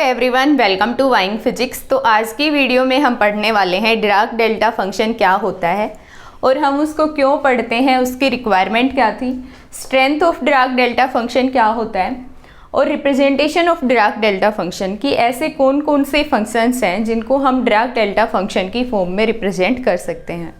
Everyone, welcome to वाइंग physics. तो आज की वीडियो में हम पढ़ने वाले हैं डिराक डेल्टा फंक्शन क्या होता है और हम उसको क्यों पढ़ते हैं, उसकी रिक्वायरमेंट क्या थी, strength of Dirac delta function क्या होता है और representation of Dirac delta function की ऐसे कौन कौन से फंक्शंस हैं जिनको हम डिराक डेल्टा फंक्शन की फॉर्म में रिप्रेजेंट कर सकते हैं,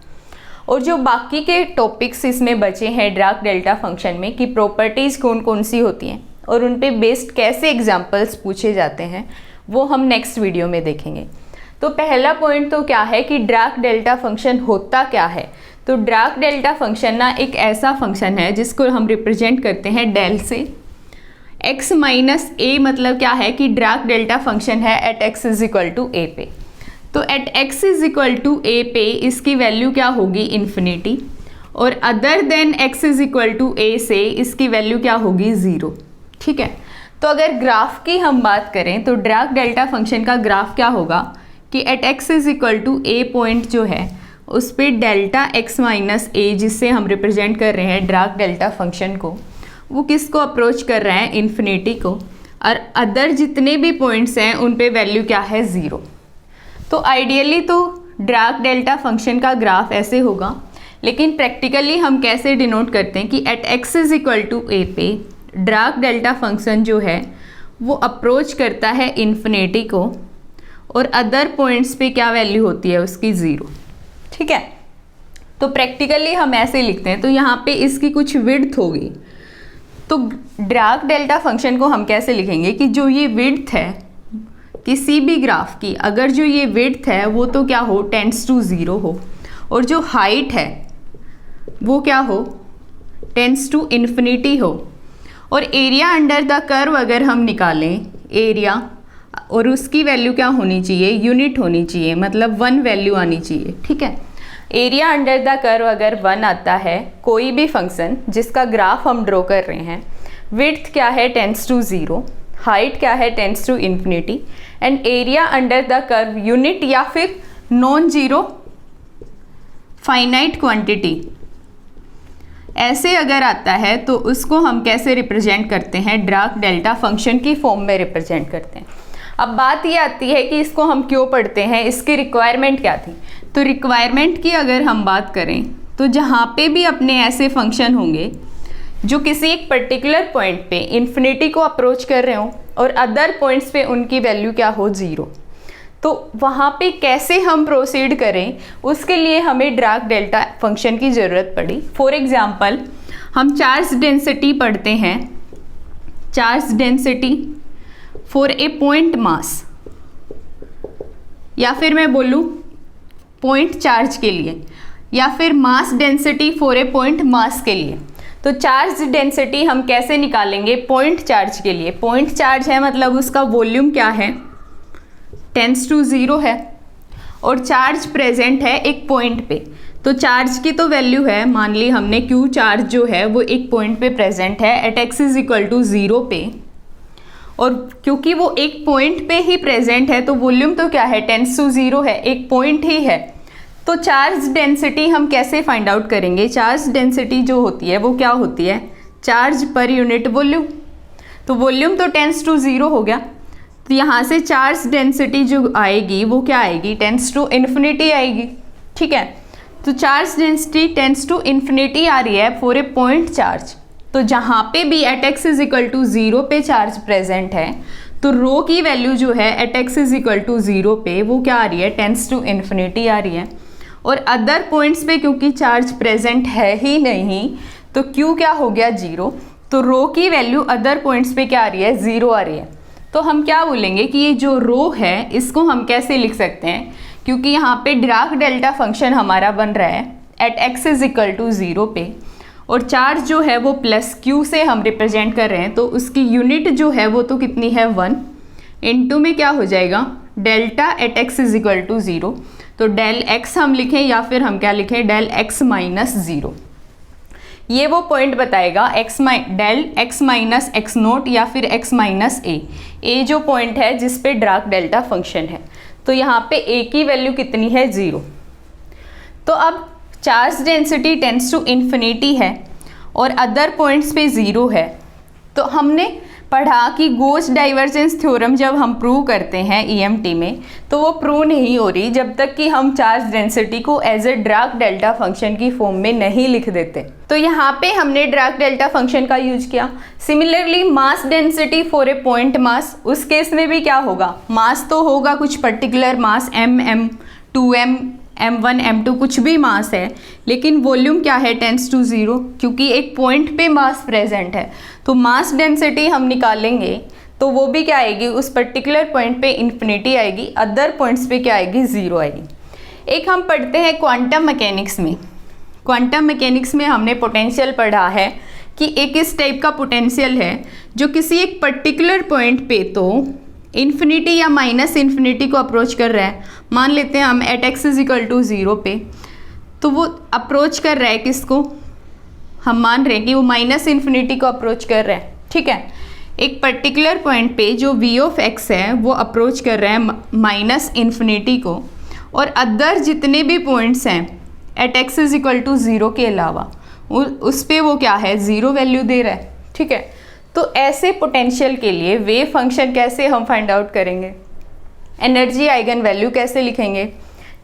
और जो बाकी के टॉपिक्स इसमें बचे हैं डिराक डेल्टा फंक्शन में कि प्रॉपर्टीज़ कौन कौन सी होती हैं और उन पे बेस्ड कैसे एग्जाम्पल्स पूछे जाते हैं, वो हम नेक्स्ट वीडियो में देखेंगे। तो पहला पॉइंट तो क्या है कि डिराक डेल्टा फंक्शन होता क्या है। तो डिराक डेल्टा फंक्शन ना एक ऐसा फंक्शन है जिसको हम रिप्रेजेंट करते हैं डेल से। x माइनस ए मतलब क्या है कि डिराक डेल्टा फंक्शन है at x is equal to a पे। तो at x is equal to a पे इसकी वैल्यू क्या होगी, इन्फिनिटी, और other than x is equal to a से इसकी वैल्यू क्या होगी, ज़ीरो। ठीक है। तो अगर ग्राफ की हम बात करें तो डिराक डेल्टा फंक्शन का ग्राफ क्या होगा कि at x is equal to a point जो है उस पर डेल्टा x माइनस ए, जिससे हम रिप्रेजेंट कर रहे हैं डिराक डेल्टा फंक्शन को, वो किसको अप्रोच कर रहा है, इन्फिनिटी को, और अदर जितने भी पॉइंट्स हैं उन पे वैल्यू क्या है, ज़ीरो। तो आइडियली तो डिराक डेल्टा फंक्शन का ग्राफ ऐसे होगा, लेकिन प्रैक्टिकली हम कैसे डिनोट करते हैं कि at x is equal to a पे डिराक डेल्टा फंक्शन जो है वो अप्रोच करता है इन्फिनिटी को और अदर पॉइंट्स पे क्या वैल्यू होती है उसकी, ज़ीरो। ठीक है। तो प्रैक्टिकली हम ऐसे लिखते हैं, तो यहाँ पे इसकी कुछ विड्थ होगी। तो डिराक डेल्टा फंक्शन को हम कैसे लिखेंगे कि जो ये विड्थ है किसी भी ग्राफ की, अगर जो ये विड्थ है वो तो क्या हो, टेंड्स टू ज़ीरो हो, और जो हाइट है वो क्या हो, टेंड्स टू इन्फिनिटी हो, और एरिया अंडर द कर्व अगर हम निकालें एरिया, और उसकी वैल्यू क्या होनी चाहिए, यूनिट होनी चाहिए, मतलब वन वैल्यू आनी चाहिए। ठीक है। एरिया अंडर द कर्व अगर वन आता है कोई भी फंक्शन जिसका ग्राफ हम ड्रॉ कर रहे हैं, विड्थ क्या है, टेंड्स टू ज़ीरो, हाइट क्या है, tends to infinity, and area under the curve unit या फिर नॉन जीरो फाइनाइट क्वांटिटी, ऐसे अगर आता है तो उसको हम कैसे रिप्रेजेंट करते हैं, डिराक डेल्टा फंक्शन की फॉर्म में रिप्रेजेंट करते हैं। अब बात ये आती है कि इसको हम क्यों पढ़ते हैं, इसकी रिक्वायरमेंट क्या थी। तो रिक्वायरमेंट की अगर हम बात करें तो जहाँ पे भी अपने ऐसे फंक्शन होंगे जो किसी एक पर्टिकुलर पॉइंट पे इन्फिनिटी को अप्रोच कर रहे हो और अदर पॉइंट्स पे उनकी वैल्यू क्या हो, ज़ीरो, तो वहाँ पे कैसे हम प्रोसीड करें, उसके लिए हमें डिराक डेल्टा फंक्शन की ज़रूरत पड़ी। फॉर एग्जांपल हम चार्ज डेंसिटी पढ़ते हैं, charge density for a point मास, या फिर मैं बोलूँ पॉइंट चार्ज के लिए, या फिर मास डेंसिटी फॉर ए पॉइंट मास के लिए। तो चार्ज डेंसिटी हम कैसे निकालेंगे, पॉइंट चार्ज के लिए। पॉइंट चार्ज है मतलब उसका वॉल्यूम क्या है, टेंड्स टू ज़ीरो है, और चार्ज प्रेजेंट है एक पॉइंट पे। तो चार्ज की तो वैल्यू है, मान ली हमने क्यू चार्ज जो है वो एक पॉइंट पे प्रेजेंट है at x is equal to zero पे, और क्योंकि वो एक पॉइंट पे ही प्रेजेंट है तो वॉल्यूम तो क्या है, टेंड्स टू ज़ीरो है, एक पॉइंट ही है। तो चार्ज डेंसिटी हम कैसे फाइंड आउट करेंगे, चार्ज डेंसिटी जो होती है वो क्या होती है, चार्ज पर यूनिट वॉल्यूम। तो वॉल्यूम तो टेंड्स टू ज़ीरो हो गया, तो यहाँ से चार्ज डेंसिटी जो आएगी वो क्या आएगी, टेंड्स टू इन्फिनिटी आएगी। ठीक है। तो charge density tends to infinity आ रही है फॉर ए पॉइंट चार्ज। तो जहाँ पे भी at x is equal to zero पे चार्ज प्रेजेंट है तो रो की वैल्यू जो है at x is equal to zero पे वो क्या आ रही है, टेंड्स टू इन्फिनिटी आ रही है, और अदर पॉइंट्स पे क्योंकि चार्ज प्रेजेंट है ही नहीं तो Q क्या हो गया, ज़ीरो। तो रो की वैल्यू अदर पॉइंट्स पे क्या आ रही है, ज़ीरो आ रही है। तो हम क्या बोलेंगे कि ये जो रो है इसको हम कैसे लिख सकते हैं, क्योंकि यहाँ पे डिराक डेल्टा फंक्शन हमारा बन रहा है at x is equal to zero पे, और चार्ज जो है वो प्लस q से हम रिप्रेजेंट कर रहे हैं, तो उसकी यूनिट जो है वो तो कितनी है, 1, इनटू में क्या हो जाएगा, delta at x is equal to zero. तो डेल x हम लिखें या फिर हम क्या लिखें, डेल x माइनस ज़ीरो। ये वो पॉइंट बताएगा del x minus x naught या फिर x माइनस ए जो पॉइंट है जिस पे डिराक डेल्टा फंक्शन है। तो यहाँ पे a की वैल्यू कितनी है, 0। तो अब charge density tends to infinity है और अदर पॉइंट्स पे 0 है, तो हमने पढ़ा कि गॉस डाइवर्जेंस थ्योरम जब हम प्रूव करते हैं ईएमटी में, तो वो प्रूव नहीं हो रही जब तक कि हम चार्ज डेंसिटी को as a dark delta function की फॉर्म में नहीं लिख देते। तो यहाँ पे हमने डार्क डेल्टा फंक्शन का यूज किया। Similarly mass density for a point mass, उस केस में भी क्या होगा, मास तो होगा कुछ पर्टिकुलर मास m 2m m1 m2 कुछ भी मास है, लेकिन वॉल्यूम क्या है, टेंड्स टू 0, क्योंकि एक पॉइंट पे मास प्रेजेंट है। तो मास डेंसिटी हम निकालेंगे तो वो भी क्या आएगी, उस पर्टिकुलर पॉइंट पे इन्फिनिटी आएगी, अदर पॉइंट्स पे क्या आएगी, 0 आएगी। एक हम पढ़ते हैं क्वांटम मैकेनिक्स में। क्वांटम मैकेनिक्स में हमने पोटेंशियल पढ़ा है कि एक इस टाइप का पोटेंशियल है जो किसी एक पर्टिकुलर पॉइंट पे तो इन्फिनिटी या माइनस इन्फिनिटी को अप्रोच कर रहा है। मान लेते हैं हम at x is equal to 0 पे, तो वो अप्रोच कर रहा है किसको, हम मान रहे हैं कि वो माइनस इन्फिनिटी को अप्रोच कर रहा है। ठीक है, एक पर्टिकुलर पॉइंट पे जो v ऑफ x है वो अप्रोच कर रहा है माइनस इन्फिनिटी को, और अदर जितने भी पॉइंट्स हैं at x is equal to 0 के अलावा उस पे वो क्या है, 0 वैल्यू दे रहा है। ठीक है, तो ऐसे पोटेंशियल के लिए वेव फंक्शन कैसे हम फाइंड आउट करेंगे, एनर्जी आइगन वैल्यू कैसे लिखेंगे,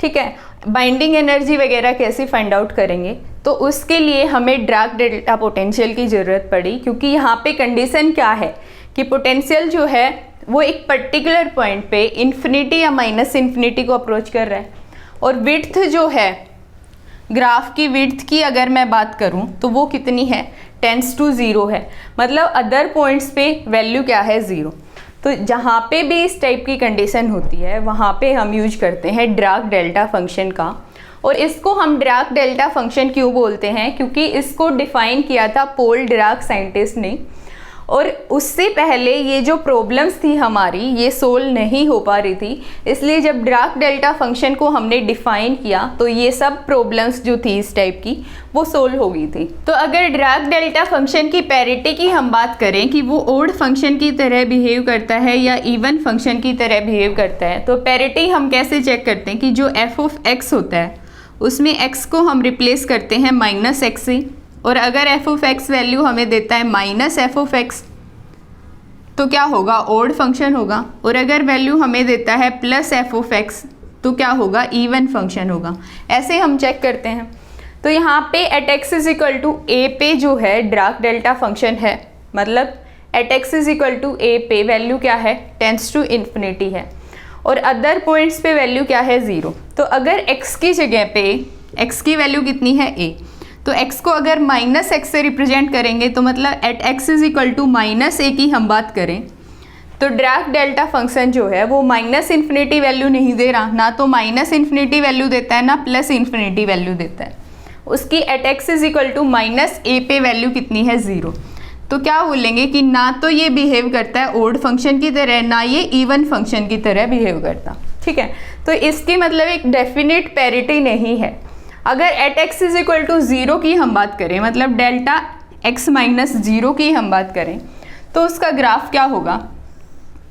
ठीक है, बाइंडिंग एनर्जी वगैरह कैसे फाइंड आउट करेंगे, तो उसके लिए हमें डार्क डेल्टा पोटेंशियल की ज़रूरत पड़ी। क्योंकि यहाँ पे कंडीशन क्या है कि पोटेंशियल जो है वो एक पर्टिकुलर पॉइंट पे इन्फिनिटी या माइनस इन्फिनिटी को अप्रोच कर रहा है, और विड्थ जो है, ग्राफ की विड्थ की अगर मैं बात करूं तो वो कितनी है, टेंड्स टू 0 है, मतलब अदर पॉइंट्स पे वैल्यू क्या है, 0। तो जहाँ पे भी इस टाइप की कंडीशन होती है वहाँ पे हम यूज करते हैं डार्क डेल्टा फंक्शन का। और इसको हम डार्क डेल्टा फंक्शन क्यों बोलते हैं, क्योंकि इसको डिफाइन किया था पॉल डिराक साइंटिस्ट ने, और उससे पहले ये जो प्रॉब्लम्स थी हमारी ये सोल्व नहीं हो पा रही थी, इसलिए जब डार्क डेल्टा फंक्शन को हमने डिफाइन किया तो ये सब प्रॉब्लम्स जो थी इस टाइप की वो सोल्व हो गई थी। तो अगर डार्क डेल्टा फंक्शन की पैरिटी की हम बात करें कि वो ओड फंक्शन की तरह बिहेव करता है या इवन फंक्शन की तरह बिहेव करता है, तो पैरिटी हम कैसे चेक करते हैं कि जो एफ ऑफ एक्स होता है उसमें एक्स को हम रिप्लेस करते हैं माइनस एक्स से, और अगर एफ ऑफ एक्स वैल्यू हमें देता है माइनस एफ ऑफ एक्स तो क्या होगा, ओड फंक्शन होगा, और अगर वैल्यू हमें देता है प्लस एफ ऑफ एक्स तो क्या होगा, इवन फंक्शन होगा। ऐसे हम चेक करते हैं। तो यहाँ पे at x is equal to a पे जो है डार्क डेल्टा फंक्शन है, मतलब at x is equal to a पे वैल्यू क्या है, टेंड्स टू इन्फिनिटी है, और अदर पॉइंट्स पे वैल्यू क्या है, 0। तो अगर x की जगह पे x की वैल्यू कितनी है, a, तो x को अगर माइनस एक्स से रिप्रेजेंट करेंगे तो मतलब at x is equal to minus a की हम बात करें तो डार्क डेल्टा फंक्शन जो है वो माइनस इन्फिनिटी वैल्यू नहीं दे रहा, ना तो माइनस इन्फिनिटी वैल्यू देता है ना प्लस इन्फिनिटी वैल्यू देता है। उसकी at x is equal to minus a पे वैल्यू कितनी है, 0। तो क्या बोलेंगे कि ना तो ये बिहेव करता है ओड फंक्शन की तरह, ना ये इवन फंक्शन की तरह बिहेव करता। ठीक है, तो इसकी मतलब एक डेफिनेट पैरिटी नहीं है। अगर at x is equal to 0 की हम बात करें, मतलब डेल्टा x माइनस 0 की हम बात करें, तो उसका ग्राफ क्या होगा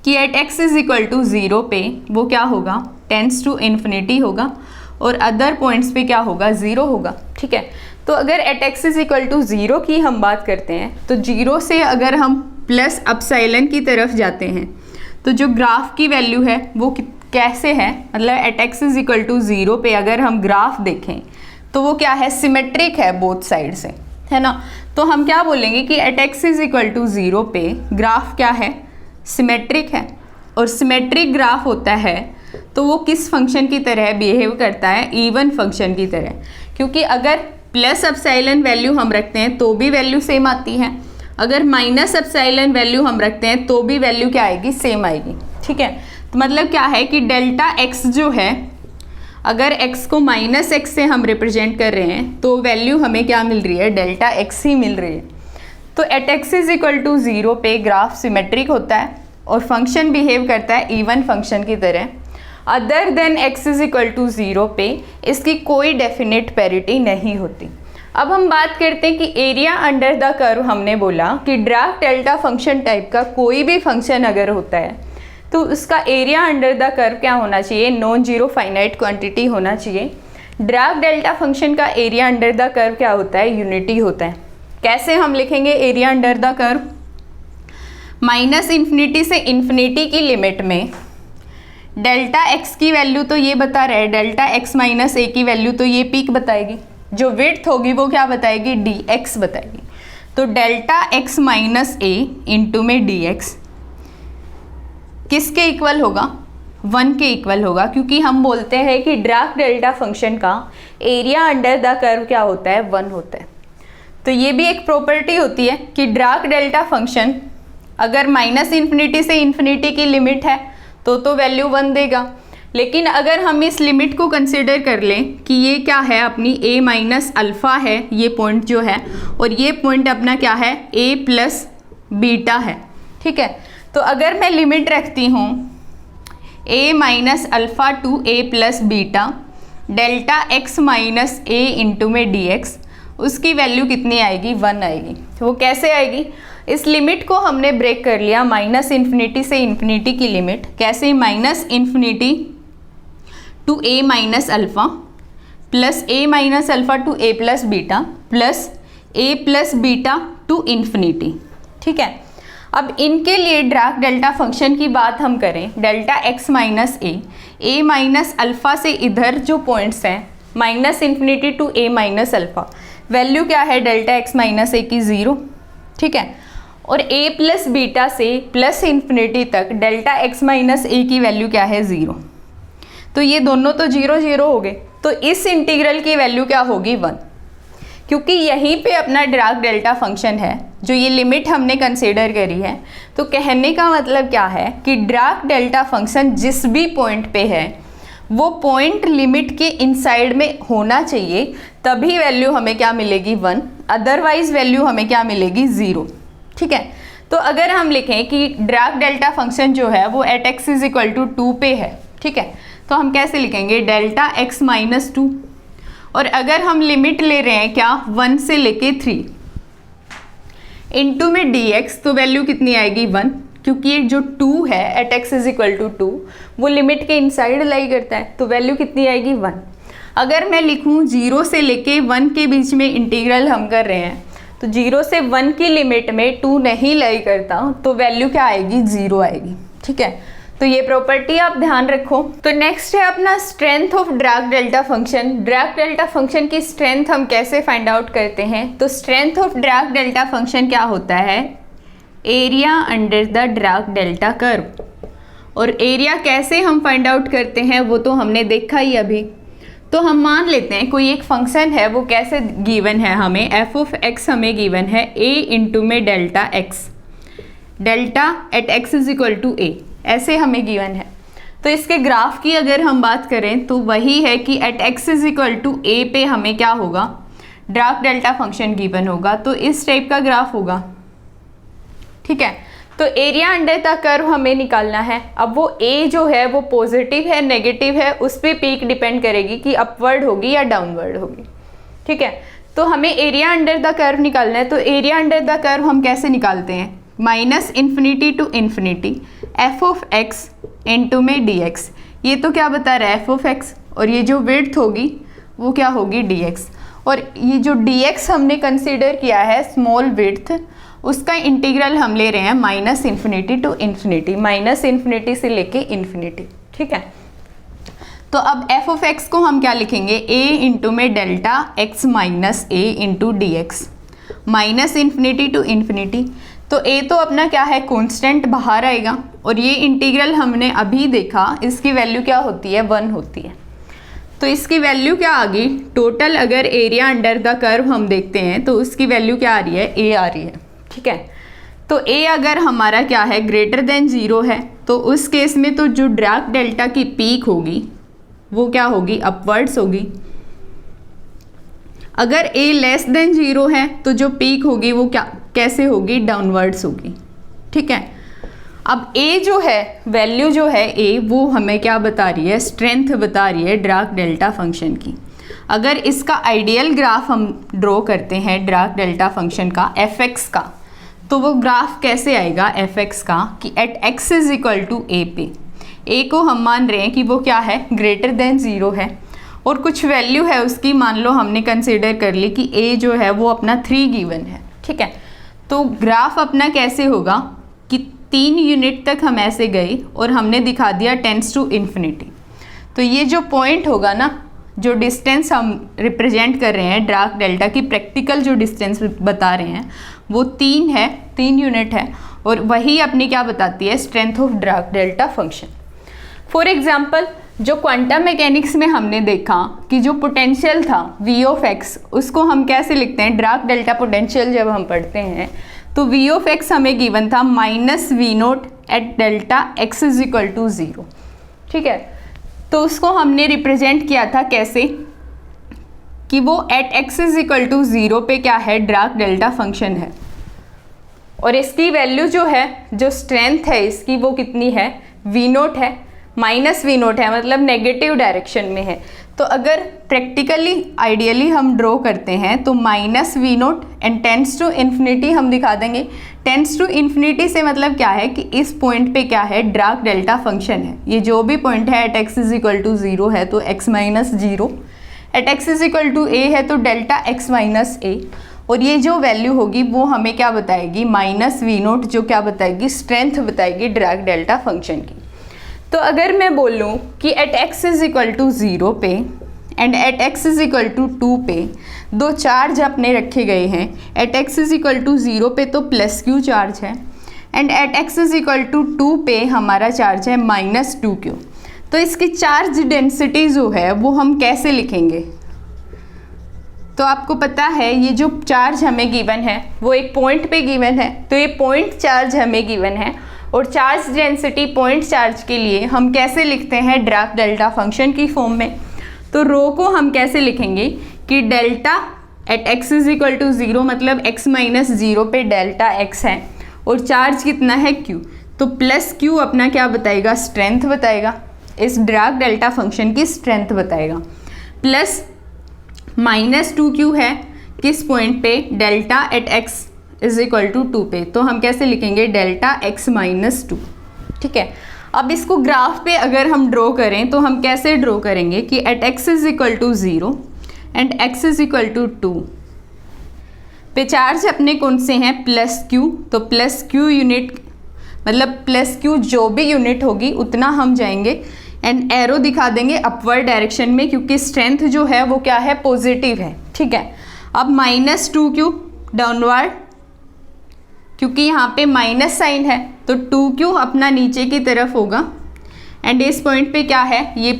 कि at x is equal to 0 पे वो क्या होगा, टेंड्स टू इन्फिनिटी होगा, और अदर पॉइंट्स पे क्या होगा, 0 होगा। ठीक है, तो अगर at x is equal to 0 की हम बात करते हैं तो 0 से अगर हम प्लस अपसाइलन की तरफ जाते हैं तो जो ग्राफ की वैल्यू है वो कैसे है, मतलब at x is equal to 0 पे अगर हम ग्राफ देखें तो वो क्या है, सिमेट्रिक है बोथ साइड से, है ना। तो हम क्या बोलेंगे कि at x is equal to 0 पे ग्राफ क्या है, सिमेट्रिक है, और सिमेट्रिक ग्राफ होता है तो वो किस फंक्शन की तरह बिहेव करता है, इवन फंक्शन की तरह, क्योंकि अगर प्लस अपसाइलन वैल्यू हम रखते हैं तो भी वैल्यू सेम आती है, अगर माइनस अपसाइलन वैल्यू हम रखते हैं तो भी वैल्यू क्या आएगी, सेम आएगी। ठीक है, तो मतलब क्या है कि डेल्टा एक्स जो है, अगर x को माइनस एक्स से हम रिप्रेजेंट कर रहे हैं तो वैल्यू हमें क्या मिल रही है, डेल्टा x ही मिल रही है। तो at x is equal to 0 पे ग्राफ सिमेट्रिक होता है और फंक्शन बिहेव करता है इवन फंक्शन की तरह। Other than x is equal to 0 पे इसकी कोई डेफिनेट पैरिटी नहीं होती। अब हम बात करते हैं कि एरिया अंडर द कर्व, हमने बोला कि डार्क डेल्टा फंक्शन टाइप का कोई भी फंक्शन अगर होता है तो उसका एरिया अंडर द कर्व क्या होना चाहिए, नॉन जीरो फाइनाइट क्वांटिटी होना चाहिए। डार्क डेल्टा फंक्शन का एरिया अंडर द कर्व क्या होता है, यूनिटी होता है। कैसे हम लिखेंगे area under the curve, minus infinity से इन्फिनिटी की लिमिट में डेल्टा एक्स की वैल्यू तो ये बता रहे हैं, डेल्टा एक्स माइनस ए की वैल्यू तो ये पीक बताएगी, जो विड्थ होगी वो क्या बताएगी, डी एक्स बताएगी। तो delta x minus a into में डी एक्स किसके इक्वल होगा, 1 के इक्वल होगा, क्योंकि हम बोलते हैं कि ड्राक डेल्टा फंक्शन का एरिया अंडर द कर्व क्या होता है, 1 होता है। तो ये भी एक प्रॉपर्टी होती है कि ड्राक डेल्टा फंक्शन अगर माइनस इन्फिनिटी से इन्फिनिटी की लिमिट है तो वैल्यू 1 देगा, लेकिन अगर हम इस लिमिट को कंसिडर कर लें कि ये क्या है, अपनी a माइनस अल्फ़ा है ये पॉइंट जो है, और ये पॉइंट अपना क्या है, a प्लस बीटा है, ठीक है। तो अगर मैं लिमिट रखती हूँ a minus alpha to a plus beta delta x minus a into में dx, उसकी वैल्यू कितनी आएगी, 1 आएगी। वो कैसे आएगी, इस लिमिट को हमने ब्रेक कर लिया, माइनस इन्फिनिटी से इन्फिनिटी की लिमिट, कैसे, minus infinity to a minus alpha plus a minus alpha to a plus beta plus a plus beta to infinity, ठीक है। अब इनके लिए ड्राक डेल्टा फंक्शन की बात हम करें, delta x minus a minus alpha से इधर जो पॉइंट्स हैं minus infinity to a minus alpha, value क्या है डेल्टा x माइनस a की 0, ठीक है। और a प्लस बीटा से प्लस इन्फिनिटी तक डेल्टा x माइनस a की वैल्यू क्या है, 0। तो ये दोनों तो 0 0 हो गए, तो इस इंटीग्रल की वैल्यू क्या होगी, 1, क्योंकि यहीं पे अपना ड्राक डेल्टा फंक्शन है, जो ये लिमिट हमने कंसीडर करी है। तो कहने का मतलब क्या है कि ड्राक डेल्टा फंक्शन जिस भी पॉइंट पे है वो पॉइंट लिमिट के इनसाइड में होना चाहिए, तभी वैल्यू हमें क्या मिलेगी, 1, अदरवाइज वैल्यू हमें क्या मिलेगी, 0, ठीक है। तो अगर हम लिखें कि ड्राक डेल्टा फंक्शन जो है वो at x is equal to 2 पे है, ठीक है, तो हम कैसे लिखेंगे, डेल्टा एक्स माइनस 2, और अगर हम लिमिट ले रहे हैं क्या, 1 से लेके 3 इंटू में dx, तो वैल्यू कितनी आएगी, 1, क्योंकि ये जो 2 है at x is equal to 2 वो लिमिट के इनसाइड लाई करता है, तो वैल्यू कितनी आएगी, 1। अगर मैं लिखूँ 0 से लेके 1 के बीच में इंटीग्रल हम कर रहे हैं, तो 0 से 1 की लिमिट में 2 नहीं लाई करता, तो वैल्यू क्या आएगी, 0 आएगी, ठीक है। तो ये प्रॉपर्टी आप ध्यान रखो। तो नेक्स्ट है अपना strength of Dirac delta function. Dirac delta function की स्ट्रेंथ हम कैसे फाइंड आउट करते हैं, तो strength of Dirac delta function क्या होता है, area under the Dirac delta curve. और एरिया कैसे हम फाइंड आउट करते हैं वो तो हमने देखा ही अभी। तो हम मान लेते हैं कोई एक फंक्शन है, वो कैसे गिवन है हमें, एफ ऑफ एक्स हमें गिवन है a इंटू में delta x, delta at x is equal to a, ऐसे हमें गिवन है। तो इसके ग्राफ की अगर हम बात करें तो वही है कि at x is equal to a पे हमें क्या होगा, ड्राक डेल्टा फंक्शन गिवन होगा, तो इस टाइप का ग्राफ होगा, ठीक है। तो एरिया अंडर द कर्व हमें निकालना है। अब वो a जो है वो पॉजिटिव है नेगेटिव है, उस पर पीक डिपेंड करेगी कि अपवर्ड होगी या डाउनवर्ड होगी, ठीक है। तो हमें एरिया अंडर द कर्व निकालना है। तो एरिया अंडर द कर्व हम कैसे निकालते हैं, minus infinity to infinity f of x into में डी एक्स, ये तो क्या बता रहा है, एफ ऑफ एक्स, और ये जो विड्थ होगी वो क्या होगी, डी एक्स। और ये जो डी एक्स हमने कंसीडर किया है स्मॉल विड्थ, उसका इंटीग्रल हम ले रहे हैं minus infinity to infinity, minus infinity से लेके इन्फिनिटी, ठीक है। तो अब एफ ऑफ एक्स को हम क्या लिखेंगे, a इंटू में delta x minus a into d x, minus infinity to infinity. तो a तो अपना क्या है, कांस्टेंट बाहर आएगा, और ये इंटीग्रल हमने अभी देखा, इसकी वैल्यू क्या होती है, 1 होती है। तो इसकी वैल्यू क्या आ गई, टोटल अगर एरिया अंडर द कर्व हम देखते हैं तो उसकी वैल्यू क्या आ रही है, a आ रही है, ठीक है। तो a अगर हमारा क्या है, ग्रेटर देन 0 है, तो उस केस में तो जो ड्राक डेल्टा की पीक होगी वो क्या होगी, अपवर्ड्स होगी। अगर a लेस देन 0 है तो जो पीक होगी वो क्या कैसे होगी, डाउनवर्ड्स होगी, ठीक है। अब a जो है, वैल्यू जो है a, वो हमें क्या बता रही है, स्ट्रेंथ बता रही है ड्राक डेल्टा फंक्शन की। अगर इसका आइडियल ग्राफ हम ड्रॉ करते हैं ड्राक डेल्टा फंक्शन का, एफ एक्स का, तो वो ग्राफ कैसे आएगा एफ एक्स का, कि at x is equal to a पे, a को हम मान रहे हैं कि वो क्या है, ग्रेटर देन 0 है, और कुछ वैल्यू है उसकी, मान लो हमने कंसिडर कर ली कि a जो है वो अपना 3 गिवन है, ठीक है। तो ग्राफ अपना कैसे होगा कि 3 यूनिट तक हम ऐसे गए और हमने दिखा दिया टेंड्स टू इन्फिनिटी, तो ये जो पॉइंट होगा ना, जो डिस्टेंस हम रिप्रेजेंट कर रहे हैं ड्राक डेल्टा की, प्रैक्टिकल जो डिस्टेंस बता रहे हैं वो 3 है, 3 यूनिट है, और वही अपनी क्या बताती है, strength of Dirac delta function. For example, जो क्वांटम मैकेनिक्स में हमने देखा कि जो पोटेंशियल था v ऑफ एक्स, उसको हम कैसे लिखते हैं, ड्राक डेल्टा पोटेंशियल जब हम पढ़ते हैं तो v ऑफ एक्स हमें गिवन था minus v naught at delta x is equal to 0, ठीक है। तो उसको हमने रिप्रेजेंट किया था कैसे, कि वो at x is equal to 0 पे क्या है, ड्राक डेल्टा फंक्शन है, और इसकी वैल्यू जो है, जो स्ट्रेंथ है इसकी, वो कितनी है, वी नोट है, माइनस वी नोट है, मतलब नेगेटिव डायरेक्शन में है। तो अगर प्रैक्टिकली आइडियली हम ड्रॉ करते हैं तो minus v naught and tends to infinity हम दिखा देंगे। टेंड्स टू इन्फिनिटी से मतलब क्या है कि इस पॉइंट पे क्या है, ड्राक डेल्टा फंक्शन है। ये जो भी पॉइंट है at x is equal to 0 है तो x minus 0, at x is equal to a है तो डेल्टा x माइनस a, और ये जो वैल्यू होगी वो हमें क्या बताएगी, माइनस वी नोट, जो क्या बताएगी, स्ट्रेंथ बताएगी ड्राक डेल्टा फंक्शन की। तो अगर मैं बोलूँ कि at x is equal to 0 पे and at x is equal to 2 पे दो चार्ज अपने रखे गए हैं, at x is equal to 0 पे तो प्लस क्यू चार्ज है and at x is equal to 2 पे हमारा चार्ज है माइनस 2 क्यू। तो इसकी चार्ज डेंसिटी जो है वो हम कैसे लिखेंगे, तो आपको पता है ये जो चार्ज हमें गिवन है वो एक पॉइंट पे गिवन है, तो ये पॉइंट चार्ज हमें गिवन है, और चार्ज डेंसिटी पॉइंट चार्ज के लिए हम कैसे लिखते हैं, ड्राक डेल्टा फंक्शन की फॉर्म में। तो रो को हम कैसे लिखेंगे कि delta at x is equal to 0 मतलब x माइनस 0 पे डेल्टा x है और चार्ज कितना है q, तो प्लस q अपना क्या बताएगा, स्ट्रेंथ बताएगा, इस ड्राक डेल्टा फंक्शन की स्ट्रेंथ बताएगा, प्लस माइनस 2q है किस पॉइंट पे, delta at x is equal to 2 पे, तो हम कैसे लिखेंगे, डेल्टा x माइनस 2, ठीक है। अब इसको ग्राफ पे अगर हम ड्रॉ करें तो हम कैसे ड्रॉ करेंगे कि at x is equal to 0 and x is equal to 2 पे चार्ज अपने कौन से हैं, प्लस q, तो प्लस q यूनिट मतलब प्लस q जो भी यूनिट होगी उतना हम जाएंगे एंड एरो दिखा देंगे अपवर्ड डायरेक्शन में, क्योंकि स्ट्रेंथ जो है वो क्या है, पॉजिटिव है, ठीक है। अब माइनस 2q डाउनवर्ड, क्योंकि यहाँ पे माइनस साइन है तो 2q अपना नीचे की तरफ होगा एंड इस पॉइंट पे क्या है, ये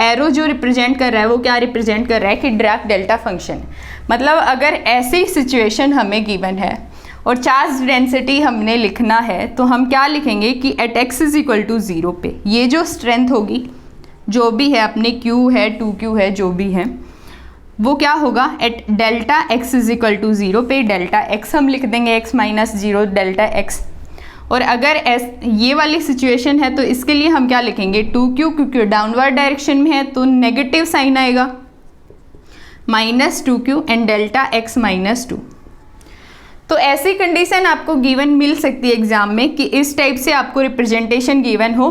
एरो जो रिप्रेजेंट कर रहा है वो क्या रिप्रेजेंट कर रहा है कि ड्राक डेल्टा फंक्शन। मतलब अगर ऐसी सिचुएशन हमें गिवन है और चार्ज डेंसिटी हमने लिखना है तो हम क्या लिखेंगे कि at x is equal to 0 पे ये जो स्ट्रेंथ होगी जो भी है अपने q है 2q है जो भी है वो क्या होगा, at delta x is equal to 0 पे डेल्टा x हम लिख देंगे x माइनस 0 डेल्टा x। और अगर ये वाली सिचुएशन है तो इसके लिए हम क्या लिखेंगे, 2q, क्योंकि डाउनवर्ड डायरेक्शन में है तो नेगेटिव साइन आएगा, minus 2q and delta x minus 2। तो ऐसी कंडीशन आपको गिवन मिल सकती है एग्जाम में कि इस टाइप से आपको रिप्रेजेंटेशन गिवन हो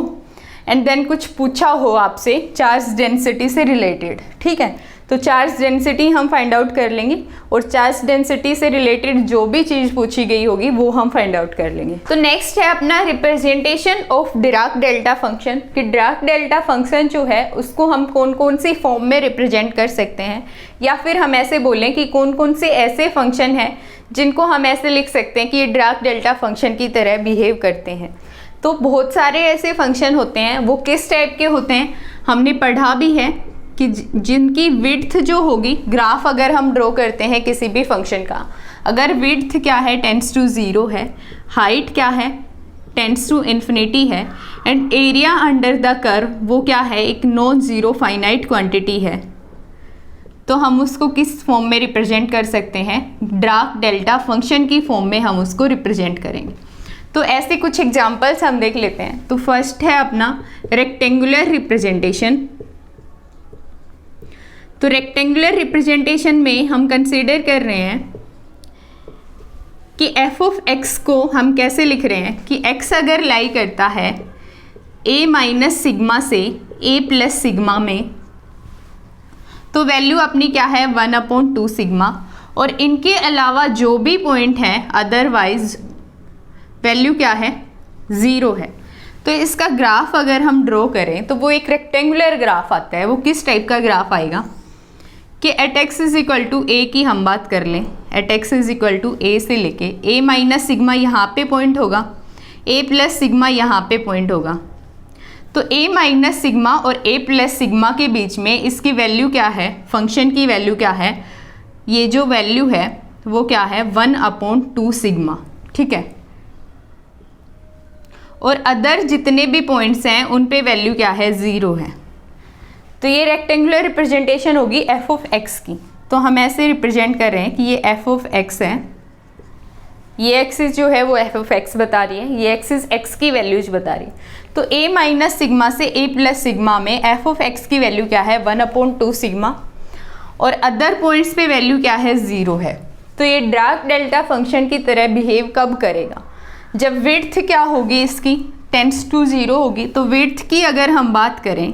एंड देन कुछ पूछा हो आपसे चार्ज डेंसिटी से रिलेटेड, ठीक है। तो चार्ज डेंसिटी हम फाइंड आउट कर लेंगे और चार्ज डेंसिटी से रिलेटेड जो भी चीज़ पूछी गई होगी वो हम फाइंड आउट कर लेंगे। तो नेक्स्ट है अपना representation of Dirac delta function, कि डिराक डेल्टा फंक्शन जो है उसको हम कौन कौन सी फॉर्म में रिप्रेजेंट कर सकते हैं, या फिर हम ऐसे बोलें कि कौन कौन से ऐसे फंक्शन हैं जिनको हम ऐसे लिख सकते हैं कि ये डिराक डेल्टा फंक्शन की तरह बिहेव करते हैं। तो बहुत सारे ऐसे फंक्शन होते हैं, वो किस टाइप के होते हैं हमने पढ़ा भी है कि जिनकी विड्थ जो होगी, ग्राफ अगर हम ड्रॉ करते हैं किसी भी फंक्शन का, अगर विड्थ क्या है टेंड्स टू 0 है, हाइट क्या है टेंड्स टू इन्फिनिटी है and area under the curve वो क्या है, एक नॉन ज़ीरो फाइनाइट क्वांटिटी है, तो हम उसको किस फॉर्म में रिप्रेजेंट कर सकते हैं, डिराक डेल्टा फंक्शन की फॉर्म में हम उसको रिप्रेजेंट करेंगे। तो ऐसे कुछ एग्जांपल्स हम देख लेते हैं। तो फर्स्ट है अपना रेक्टेंगुलर रिप्रेजेंटेशन। तो रेक्टेंगुलर रिप्रेजेंटेशन में हम कंसीडर कर रहे हैं कि एफ ऑफ एक्स को हम कैसे लिख रहे हैं कि एक्स अगर लाई करता है a माइनस सिग्मा से a प्लस सिग्मा में, तो वैल्यू अपनी क्या है 1/2 सिग्मा, और इनके अलावा जो भी पॉइंट है अदरवाइज वैल्यू क्या है 0 है। तो इसका ग्राफ अगर हम ड्रॉ करें तो वो एक रेक्टेंगुलर ग्राफ आता है। वो किस टाइप का ग्राफ आएगा कि at x is equal to a की हम बात कर लें, at x is equal to a से लेके ए माइनस सिग्मा यहाँ पे पॉइंट होगा, ए प्लस सिग्मा यहाँ पे पॉइंट होगा। तो ए माइनस सिग्मा और ए प्लस सिग्मा के बीच में इसकी वैल्यू क्या है, फंक्शन की वैल्यू क्या है, ये जो वैल्यू है वो क्या है 1/2 सिग्मा, ठीक है। और अदर जितने भी पॉइंट्स हैं उन पे वैल्यू क्या है 0 है। तो ये रेक्टेंगुलर रिप्रेजेंटेशन होगी एफ ऑफ एक्स की। तो हम ऐसे रिप्रेजेंट कर रहे हैं कि ये एफ ऑफ एक्स है, ये एक्सिस जो है वो एफ ऑफ एक्स बता रही है, ये एक्सिस एक्स की वैल्यूज बता रही है। तो ए माइनस सिग्मा से ए प्लस सिग्मा में एफ ऑफ एक्स की वैल्यू क्या है 1/2 सिग्मा, और अदर पॉइंट्स पे वैल्यू क्या है 0 है। तो ये डार्क डेल्टा फंक्शन की तरह बिहेव कब करेगा, जब विड्थ क्या होगी इसकी टेंड्स टू 0 होगी। तो विड्थ की अगर हम बात करें,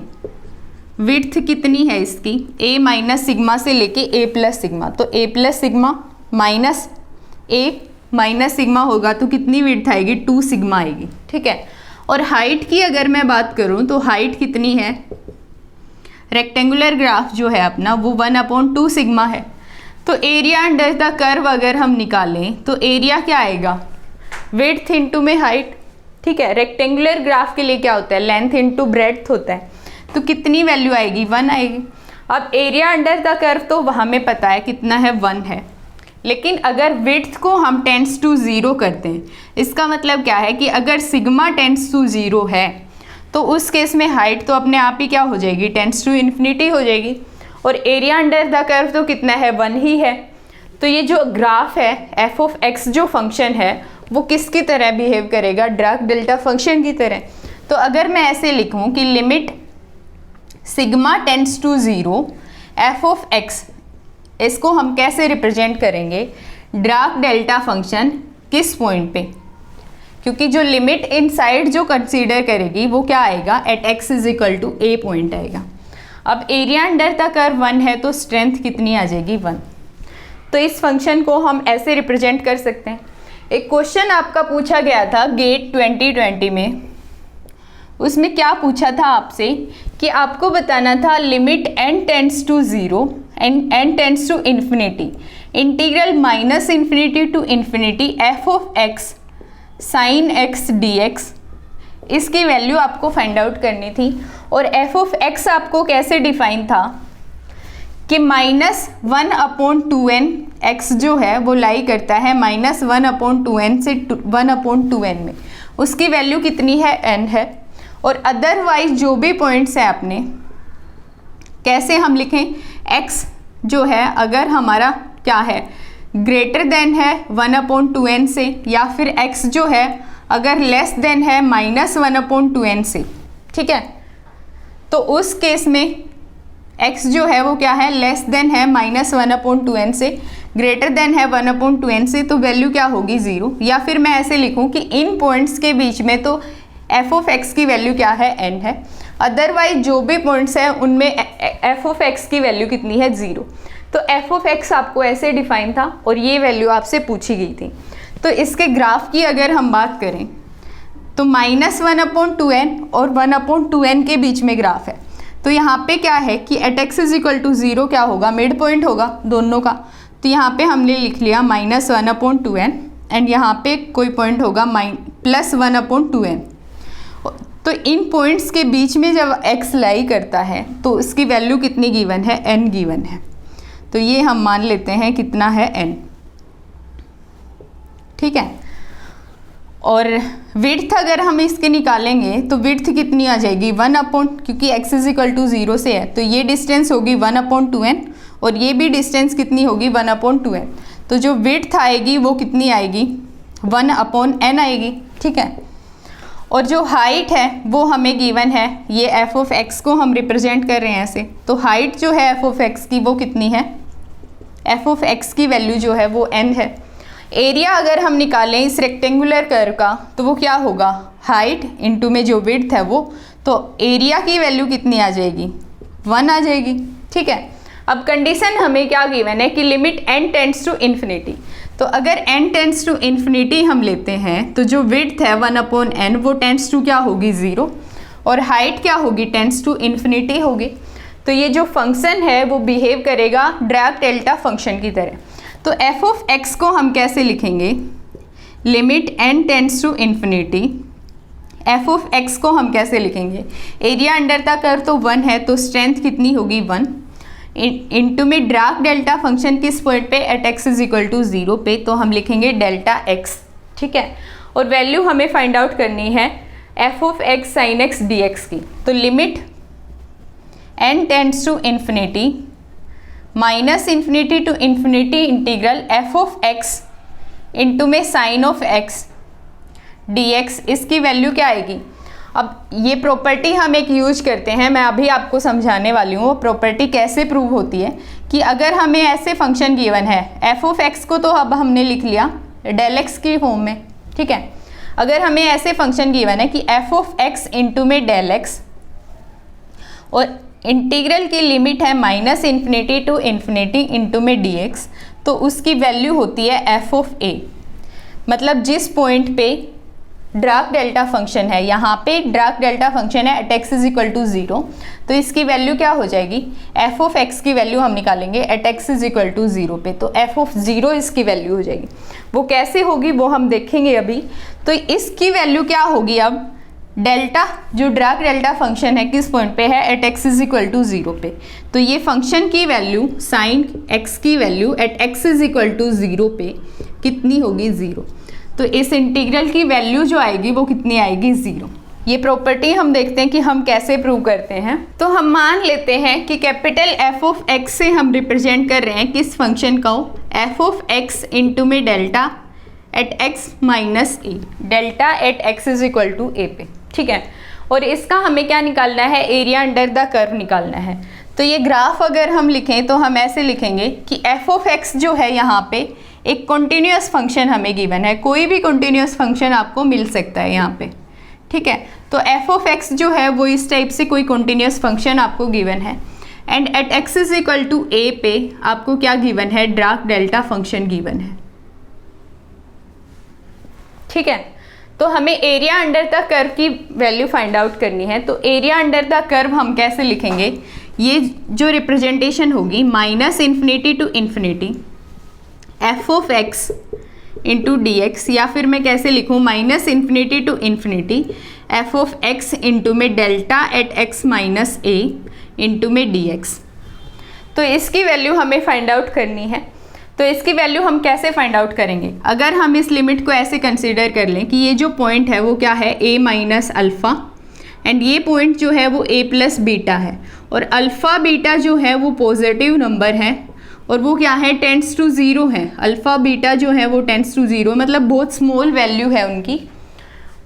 विड्थ कितनी है इसकी a माइनस सिग्मा से लेके a प्लस सिग्मा, तो a plus sigma minus a minus sigma होगा तो कितनी विड्थ आएगी 2 सिग्मा आएगी, ठीक है। और हाइट की अगर मैं बात करूं तो हाइट कितनी है, रेक्टेंगुलर ग्राफ जो है अपना वो 1/2 सिग्मा है। तो एरिया अंडर द कर्व अगर हम निकालें तो एरिया क्या आएगा विड्थ इंटू में हाइट, ठीक है। रेक्टेंगुलर ग्राफ के लिए क्या होता है लेंथ इंटू ब्रेड्थ होता है। तो कितनी वैल्यू आएगी 1 आएगी। अब एरिया अंडर द कर्व तो हमें पता है कितना है 1 है, लेकिन अगर विड्थ को हम टेंड्स टू 0 करते हैं, इसका मतलब क्या है कि अगर सिग्मा टेंड्स टू 0 है तो उस केस में हाइट तो अपने आप ही क्या हो जाएगी टेंड्स टू इन्फिनिटी हो जाएगी, और एरिया अंडर द कर्व तो कितना है 1 ही है। तो ये जो ग्राफ है एफ ऑफ एक्स जो फंक्शन है वो किसकी तरह बिहेव करेगा, डार्क डेल्टा फंक्शन की तरह। तो अगर मैं ऐसे लिखूं कि limit sigma tends to 0 f of x, इसको हम कैसे रिप्रेजेंट करेंगे डार्क डेल्टा फंक्शन किस पॉइंट पे, क्योंकि जो लिमिट इनसाइड जो कंसीडर करेगी वो क्या आएगा at x is equal to a point आएगा। अब एरिया अंडर द कर्व 1 है तो स्ट्रेंथ कितनी आ जाएगी 1। तो इस फंक्शन को हम ऐसे रिप्रेजेंट कर सकते हैं। एक क्वेश्चन आपका पूछा गया था गेट 2020 में, उसमें क्या पूछा था आपसे कि आपको बताना था limit n tends to 0 and n tends to infinity integral minus infinity to infinity f of x sine x d x, इसकी वैल्यू आपको फाइंड आउट करनी थी। और एफ ऑफ एक्स आपको कैसे डिफाइन था कि -1/2n x जो है वो लाई करता है -1/2n से 1/2n में, उसकी वैल्यू कितनी है n है। और अदरवाइज जो भी पॉइंट्स हैं अपने कैसे हम लिखें, x जो है अगर हमारा क्या है ग्रेटर देन है 1/2n से, या फिर x जो है अगर लेस देन है -1/2n से, ठीक है। तो उस केस में x जो है वो क्या है लेस देन है -1/2n से, ग्रेटर देन है 1/2n से, तो वैल्यू क्या होगी 0। या फिर मैं ऐसे लिखूं कि इन पॉइंट्स के बीच में तो एफ ऑफ एक्स की वैल्यू क्या है n है, अदरवाइज जो भी पॉइंट्स हैं उनमें एफ ऑफ एक्स की वैल्यू कितनी है 0। तो एफ ऑफ एक्स आपको ऐसे डिफाइन था और ये वैल्यू आपसे पूछी गई थी। तो इसके ग्राफ की अगर हम बात करें तो -1/2n और 1/2n के बीच में ग्राफ है। तो यहाँ पे क्या है कि at x is equal to 0 क्या होगा मिड पॉइंट होगा दोनों का। तो यहाँ पे हमने लिख लिया -1/2n एंड यहाँ पे कोई पॉइंट होगा +1/2n। तो इन पॉइंट्स के बीच में जब x लाई करता है तो उसकी वैल्यू कितनी गिवन है n गिवन है। तो ये हम मान लेते हैं कितना है n, ठीक है। और विड्थ अगर हम इसके निकालेंगे तो विड्थ कितनी आ जाएगी 1/, क्योंकि x इज इक्वल टू 0 से है तो ये डिस्टेंस होगी 1/2n और ये भी डिस्टेंस कितनी होगी 1/2n। तो जो विड्थ आएगी वो कितनी आएगी 1/n आएगी, ठीक है। और जो हाइट है वो हमें गिवन है, ये एफ ऑफ एक्स को हम रिप्रेजेंट कर रहे हैं ऐसे। तो हाइट जो है एफ ऑफ एक्स की वो कितनी है, एफ ऑफ एक्स की वैल्यू जो है वो n है। एरिया अगर हम निकालें इस रेक्टेंगुलर कर्व का तो वो क्या होगा हाइट इंटू में जो विड्थ है वो, तो एरिया की वैल्यू कितनी आ जाएगी 1 आ जाएगी, ठीक है। अब कंडीशन हमें क्या गिवन है कि limit n tends to infinity. तो अगर n टेंस टू इन्फिनिटी हम लेते हैं तो जो विड्थ है 1/n वो टेंस टू क्या होगी 0 और हाइट क्या होगी टेंस टू इन्फिनिटी होगी। तो ये जो फंक्शन है वो बिहेव करेगा डिराक डेल्टा फंक्शन की तरह। तो f ऑफ x को हम कैसे लिखेंगे, limit n tends to infinity f of x को हम कैसे लिखेंगे, एरिया अंडर द कर्व तो 1 है तो स्ट्रेंथ कितनी होगी 1 इनटू में डिराक डेल्टा फंक्शन किस पॉइंट पे at x is equal to 0 पे, तो हम लिखेंगे डेल्टा x। ठीक है, और वैल्यू हमें फाइंड आउट करनी है f of x sine x dx की। तो limit n tends to infinity minus infinity to infinity integral f of x into में साइन ऑफ x dx, इसकी वैल्यू क्या आएगी। अब ये प्रॉपर्टी हम एक यूज करते हैं, मैं अभी आपको समझाने वाली हूँ वो प्रॉपर्टी कैसे प्रूव होती है कि अगर हमें ऐसे फंक्शन गिवन है f ऑफ x को तो अब हमने लिख लिया डेल x की फॉर्म में। ठीक है, अगर हमें ऐसे फंक्शन गिवन है कि f ऑफ x इंटू में डेल x और इंटीग्रल की लिमिट है minus infinity to infinity into में dx, तो उसकी वैल्यू होती है f ऑफ a। मतलब जिस पॉइंट पे डिराक डेल्टा फंक्शन है, यहाँ पे डिराक डेल्टा फंक्शन है at x is equal to 0, तो इसकी वैल्यू क्या हो जाएगी, f ऑफ x की वैल्यू हम निकालेंगे at x is equal to 0 पे, तो f ऑफ 0 इसकी वैल्यू हो जाएगी। वो कैसे होगी वो हम देखेंगे अभी। तो इसकी वैल्यू क्या होगी, अब डेल्टा जो डिराक डेल्टा फंक्शन है किस पॉइंट पे है at x is equal to 0 पे, तो ये फंक्शन की वैल्यू साइन x की value at x is equal to 0 पे कितनी होगी 0। तो इस इंटीग्रल की वैल्यू जो आएगी वो कितनी आएगी 0। ये प्रॉपर्टी हम देखते हैं कि हम कैसे प्रूव करते हैं। तो हम मान लेते हैं कि कैपिटल f ऑफ x से हम रिप्रेजेंट कर रहे हैं किस फंक्शन को, f ऑफ x इंटू में delta at x minus a, delta at x is equal to a पे। ठीक है, और इसका हमें क्या निकालना है, एरिया अंडर द कर्व निकालना है। तो ये ग्राफ अगर हम लिखें तो हम ऐसे लिखेंगे कि f ऑफ x जो है यहाँ पे एक कॉन्टिन्यूस फंक्शन हमें गिवन है, कोई भी कॉन्टिन्यूस फंक्शन आपको मिल सकता है यहाँ पे। ठीक है, तो f ऑफ x जो है वो इस टाइप से कोई कॉन्टिन्यूस फंक्शन आपको गिवन है and at x is equal to a पे आपको क्या गिवन है, डिराक डेल्टा फंक्शन गिवन है। ठीक है, तो हमें एरिया अंडर द कर्व की वैल्यू फाइंड आउट करनी है। तो एरिया अंडर द कर्व हम कैसे लिखेंगे, ये जो रिप्रेजेंटेशन होगी minus infinity to infinity f of x into dx, या फिर मैं कैसे लिखूँ minus infinity to infinity f of x into में delta at x minus a into में dx। तो इसकी वैल्यू हमें फाइंड आउट करनी है। तो इसकी वैल्यू हम कैसे फाइंड आउट करेंगे, अगर हम इस लिमिट को ऐसे कंसीडर कर लें कि ये जो पॉइंट है वो क्या है a माइनस अल्फ़ा एंड ये पॉइंट जो है वो a प्लस बीटा है, और अल्फ़ा बीटा जो है वो पॉजिटिव नंबर है और वो क्या है टेंड्स टू 0 है। अल्फ़ा बीटा जो है वो टेंड्स टू 0, मतलब बहुत स्मॉल वैल्यू है उनकी,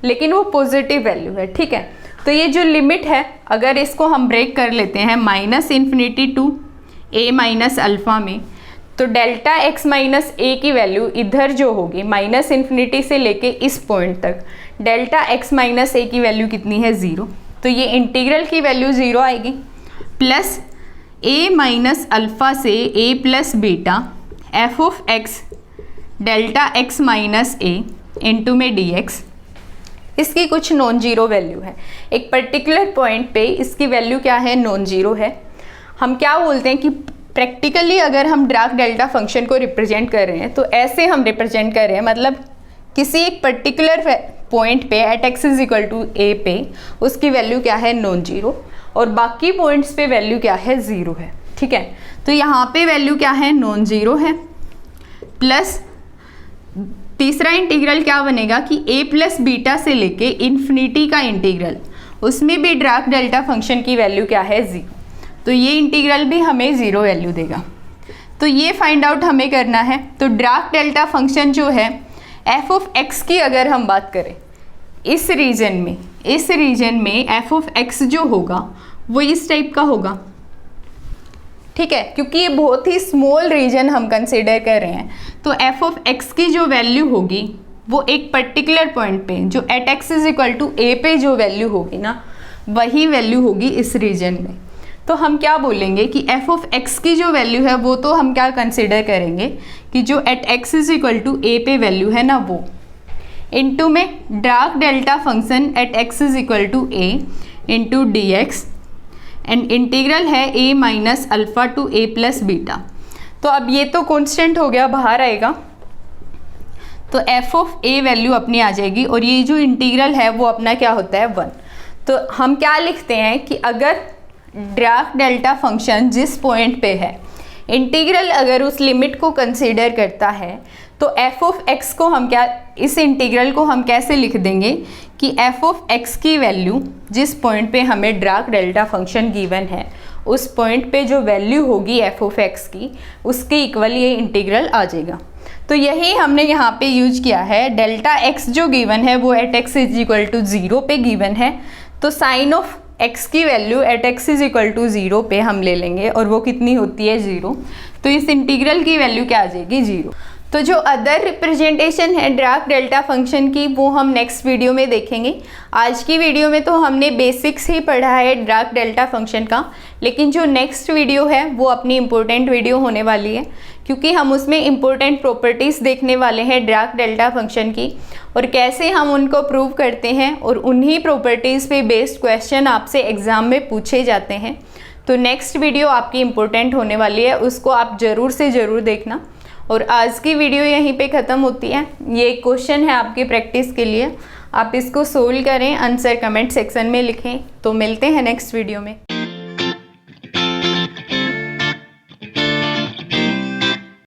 लेकिन वो पॉजिटिव वैल्यू है। ठीक है, तो ये जो लिमिट है अगर इसको हम ब्रेक कर लेते हैं minus infinity to a minus alpha में, तो डेल्टा x माइनस a की वैल्यू इधर जो होगी माइनस इन्फिनिटी से लेके इस पॉइंट तक डेल्टा x माइनस a की वैल्यू कितनी है 0। तो ये इंटीग्रल की वैल्यू 0 आएगी प्लस a माइनस अल्फ़ा से a plus beta f of x delta x minus a into में dx, इसकी कुछ नॉन जीरो वैल्यू है। एक पर्टिकुलर पॉइंट पे इसकी वैल्यू क्या है, नॉन जीरो है। हम क्या बोलते हैं कि प्रैक्टिकली अगर हम डिराक डेल्टा फंक्शन को रिप्रेजेंट कर रहे हैं तो ऐसे हम रिप्रेजेंट कर रहे हैं, मतलब किसी एक पर्टिकुलर पॉइंट पे at x is equal to a पे उसकी वैल्यू क्या है, नॉन जीरो, और बाकी पॉइंट्स पे वैल्यू क्या है, 0 है। ठीक है, तो यहाँ पे वैल्यू क्या है, नॉन जीरो है, प्लस तीसरा इंटीग्रल क्या बनेगा कि a प्लस बीटा से लेके इन्फिनिटी का इंटीग्रल, उसमें भी डिराक डेल्टा फंक्शन की वैल्यू क्या है, 0। तो ये इंटीग्रल भी हमें 0 वैल्यू देगा। तो ये फाइंड आउट हमें करना है। तो डिराक डेल्टा फंक्शन जो है f ऑफ x की अगर हम बात करें इस रीजन में f ऑफ x जो होगा वो इस टाइप का होगा। ठीक है, क्योंकि ये बहुत ही स्मॉल रीजन हम कंसीडर कर रहे हैं, तो f ऑफ x की जो वैल्यू होगी वो एक पर्टिकुलर पॉइंट पे जो at x is equal to a पे जो वैल्यू होगी ना, वही वैल्यू होगी इस रीजन में। तो हम क्या बोलेंगे कि एफ ऑफ एक्स की जो वैल्यू है वो तो हम क्या कंसिडर करेंगे कि जो at x is equal to a पे वैल्यू है ना वो, इनटू में Dirac delta function at x is equal to a into d x and integral है a minus alpha to a plus beta. तो अब ये तो कांस्टेंट हो गया, बाहर आएगा, तो f ऑफ a वैल्यू अपनी आ जाएगी और ये जो इंटीग्रल है वो अपना क्या होता है 1। तो हम क्या लिखते हैं कि अगर डार्क डेल्टा फंक्शन जिस पॉइंट पे है, इंटीग्रल अगर उस लिमिट को कंसीडर करता है तो f ऑफ x को हम क्या, इस इंटीग्रल को हम कैसे लिख देंगे कि f ऑफ x की वैल्यू जिस पॉइंट पे हमें डार्क डेल्टा फंक्शन गिवन है उस पॉइंट पे जो वैल्यू होगी f ऑफ x की उसके इक्वल ये इंटीग्रल आ जाएगा। तो यही हमने यहाँ पे यूज किया है। डेल्टा x जो गिवन है वो at x is equal to 0 पे गिवन है, तो साइन ऑफ x की value at x is equal to 0 पे हम ले लेंगे और वो कितनी होती है 0। तो इस इंटीग्रल की वैल्यू क्या आ जाएगी 0। तो जो अदर रिप्रेजेंटेशन है डार्क डेल्टा फंक्शन की वो हम नेक्स्ट वीडियो में देखेंगे। आज की वीडियो में तो हमने बेसिक्स ही पढ़ा है डार्क डेल्टा फंक्शन का, लेकिन जो नेक्स्ट वीडियो है वो अपनी इम्पोर्टेंट वीडियो होने वाली है, क्योंकि हम उसमें इम्पोर्टेंट प्रॉपर्टीज़ देखने वाले हैं डार्क डेल्टा फंक्शन की और कैसे हम उनको प्रूव करते हैं और उन्हीं प्रॉपर्टीज़ पे बेस्ड क्वेश्चन आपसे एग्ज़ाम में पूछे जाते हैं। तो नेक्स्ट वीडियो आपकी इम्पोर्टेंट होने वाली है, उसको आप ज़रूर से ज़रूर देखना। और आज की वीडियो यहीं पे ख़त्म होती है। ये एक क्वेश्चन है आपकी प्रैक्टिस के लिए, आप इसको सोल्व करें, आंसर कमेंट सेक्शन में लिखें। तो मिलते हैं नेक्स्ट वीडियो में।